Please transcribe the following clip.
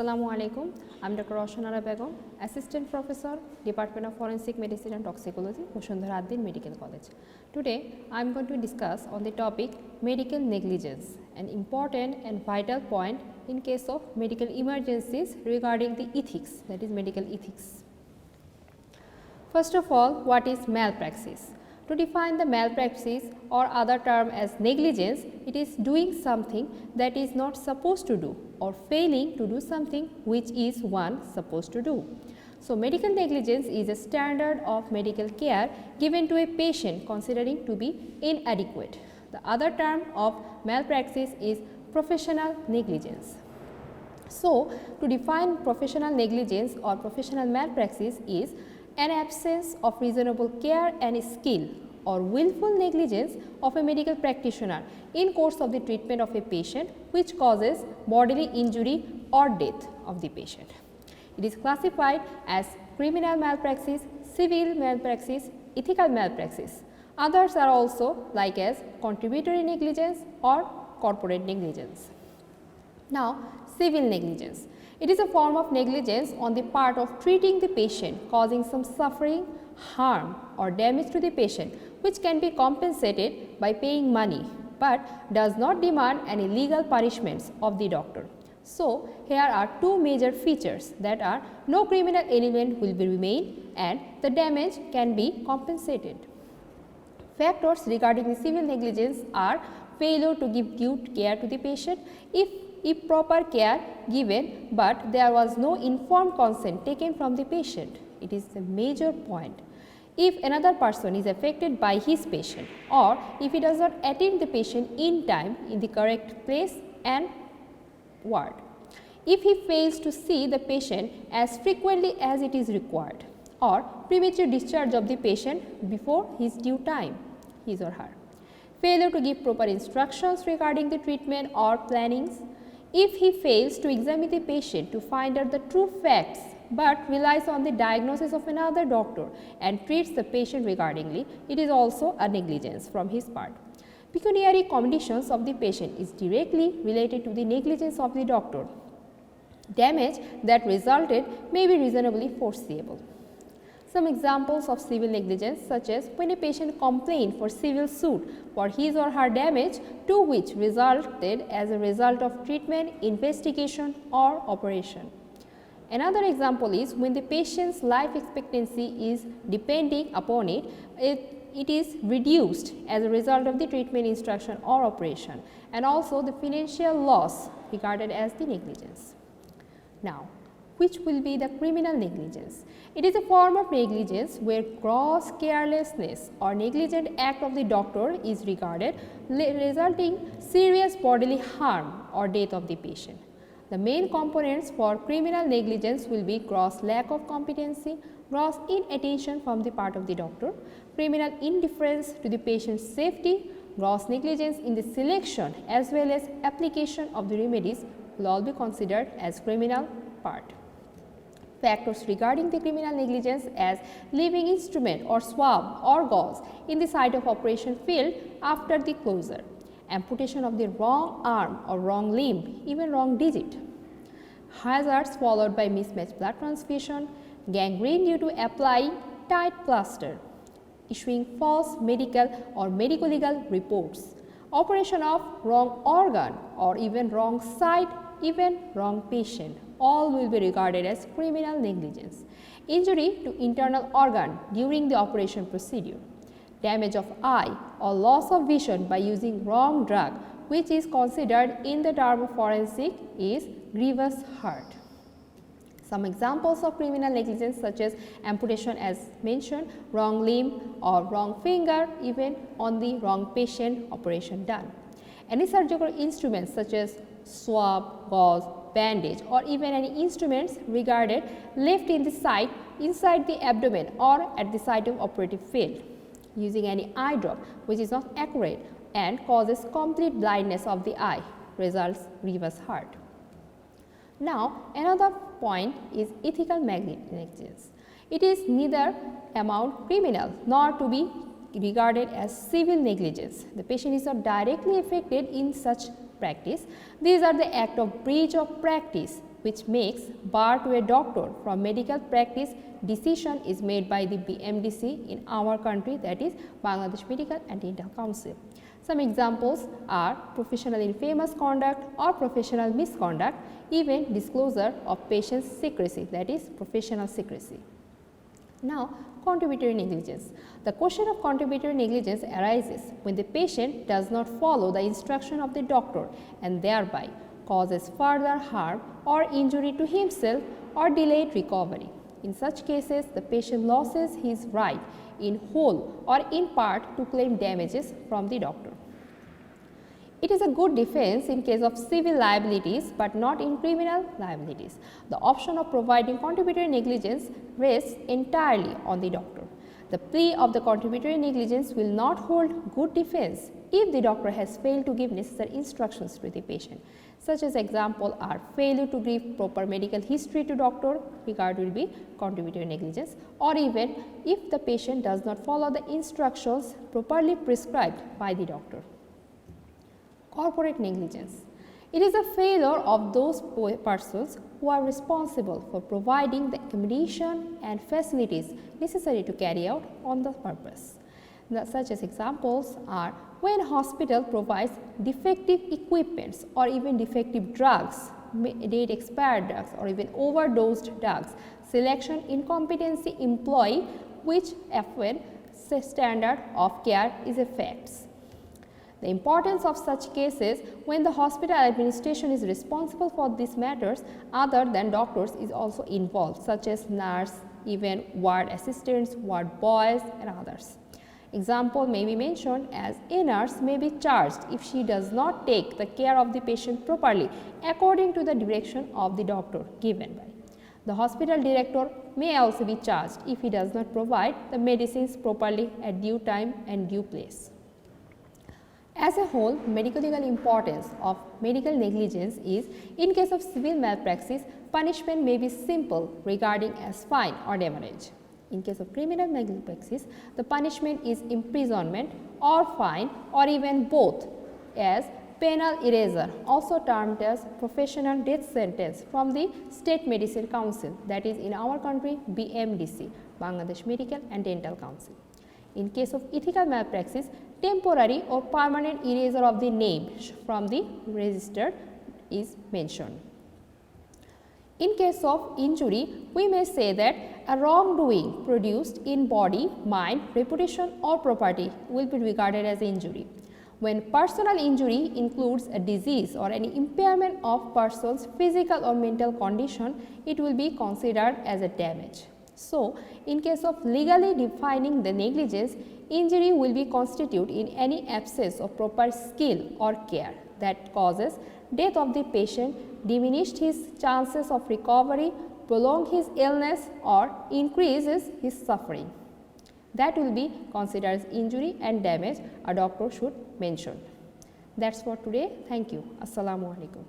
Assalamu alaikum. I'm Dr. Rowshon Ara Begum, Assistant Professor, Department of Forensic Medicine and Toxicology, Bashundhara Ad-din Medical College. Today, I'm going to discuss on the topic medical negligence, an important and vital point in case of medical emergencies regarding the ethics, that is medical ethics. First of all, what is malpractice? To define the malpractice or other term as negligence, it is doing something that is not supposed to do or failing to do something which is one supposed to do. So, medical negligence is a standard of medical care given to a patient considering to be inadequate. The other term of malpractice is professional negligence. So, to define professional negligence or professional malpractice is an absence of reasonable care and skill or willful negligence of a medical practitioner in course of the treatment of a patient which causes bodily injury or death of the patient. It is classified as criminal malpractice, civil malpractice, ethical malpractice. Others are also like as contributory negligence or corporate negligence. Now, civil negligence. It is a form of negligence on the part of treating the patient causing some suffering, harm or damage to the patient which can be compensated by paying money, but does not demand any legal punishments of the doctor. So, here are two major features that are no criminal element will be remain and the damage can be compensated. Factors regarding the civil negligence are failure to give due care to the patient, if proper care given, but there was no informed consent taken from the patient. It is a major point. If another person is affected by his patient or if he does not attend the patient in time in the correct place and ward. If he fails to see the patient as frequently as it is required or premature discharge of the patient before his due time, his or her. Failure to give proper instructions regarding the treatment or plannings. If he fails to examine the patient to find out the true facts, but relies on the diagnosis of another doctor and treats the patient regardingly, it is also a negligence from his part. Pecuniary conditions of the patient is directly related to the negligence of the doctor. Damage that resulted may be reasonably foreseeable. Some examples of civil negligence such as when a patient complained for civil suit for his or her damage to which resulted as a result of treatment, investigation or operation. Another example is when the patient's life expectancy is depending upon it, it is reduced as a result of the treatment, instruction or operation, and also the financial loss regarded as the negligence. Now, which will be the criminal negligence? It is a form of negligence where gross carelessness or negligent act of the doctor is regarded resulting serious bodily harm or death of the patient. The main components for criminal negligence will be gross lack of competency, gross inattention from the part of the doctor, criminal indifference to the patient's safety, gross negligence in the selection as well as application of the remedies will all be considered as criminal part. Factors regarding the criminal negligence as leaving instrument or swab or gauze in the site of operation field after the closure, amputation of the wrong arm or wrong limb, even wrong digit, hazards followed by mismatched blood transfusion, gangrene due to applying tight plaster, issuing false medical or medico-legal reports, operation of wrong organ or even wrong site, even wrong patient, all will be regarded as criminal negligence. Injury to internal organ during the operation procedure, damage of eye or loss of vision by using wrong drug which is considered in the term of forensic is grievous hurt. Some examples of criminal negligence such as amputation as mentioned, wrong limb or wrong finger, even on the wrong patient operation done. Any surgical instruments such as swab, gauze, bandage or even any instruments regarded left in the site inside the abdomen or at the site of operative field. Using any eye drop which is not accurate and causes complete blindness of the eye results grievous hurt. Now, another point is ethical negligence. It is neither amount criminal nor to be regarded as civil negligence. The patient is not directly affected in such practice. These are the act of breach of practice which makes bar to a doctor from medical practice decision is made by the BMDC in our country, that is Bangladesh Medical and Dental Council. Some examples are professional infamous conduct or professional misconduct, even disclosure of patient's secrecy, that is professional secrecy. Now, contributory negligence. The question of contributory negligence arises when the patient does not follow the instruction of the doctor and thereby causes further harm or injury to himself or delayed recovery. In such cases, the patient loses his right in whole or in part to claim damages from the doctor. It is a good defense in case of civil liabilities, but not in criminal liabilities. The option of providing contributory negligence rests entirely on the doctor. The plea of the contributory negligence will not hold good defense if the doctor has failed to give necessary instructions to the patient. Such as example are failure to give proper medical history to doctor, regard will be contributory negligence, or even if the patient does not follow the instructions properly prescribed by the doctor. Corporate negligence. It is a failure of those persons who are responsible for providing the accommodation and facilities necessary to carry out on the purpose. Such as examples are when a hospital provides defective equipments or even defective drugs, date expired drugs or even overdosed drugs, selection incompetency employee which affect standard of care is effects. The importance of such cases when the hospital administration is responsible for these matters other than doctors is also involved, such as nurse, even ward assistants, ward boys and others. Example may be mentioned as a nurse may be charged if she does not take the care of the patient properly according to the direction of the doctor given by. The hospital director may also be charged if he does not provide the medicines properly at due time and due place. As a whole, medico-legal importance of medical negligence is, in case of civil malpractice, punishment may be simple regarding as fine or demurrage. In case of criminal malpractice, the punishment is imprisonment or fine or even both as penal erasure, also termed as professional death sentence from the State Medicine Council, that is in our country BMDC, Bangladesh Medical and Dental Council. In case of ethical malpractice, temporary or permanent erasure of the name from the register is mentioned. In case of injury, we may say that a wrongdoing produced in body, mind, reputation or property will be regarded as injury. When personal injury includes a disease or any impairment of person's physical or mental condition, it will be considered as a damage. So, in case of legally defining the negligence, injury will be constituted in any absence of proper skill or care that causes death of the patient, diminished his chances of recovery, prolong his illness or increases his suffering. That will be considered as injury and damage a doctor should mention. That's for today. Thank you. Assalamu alaikum.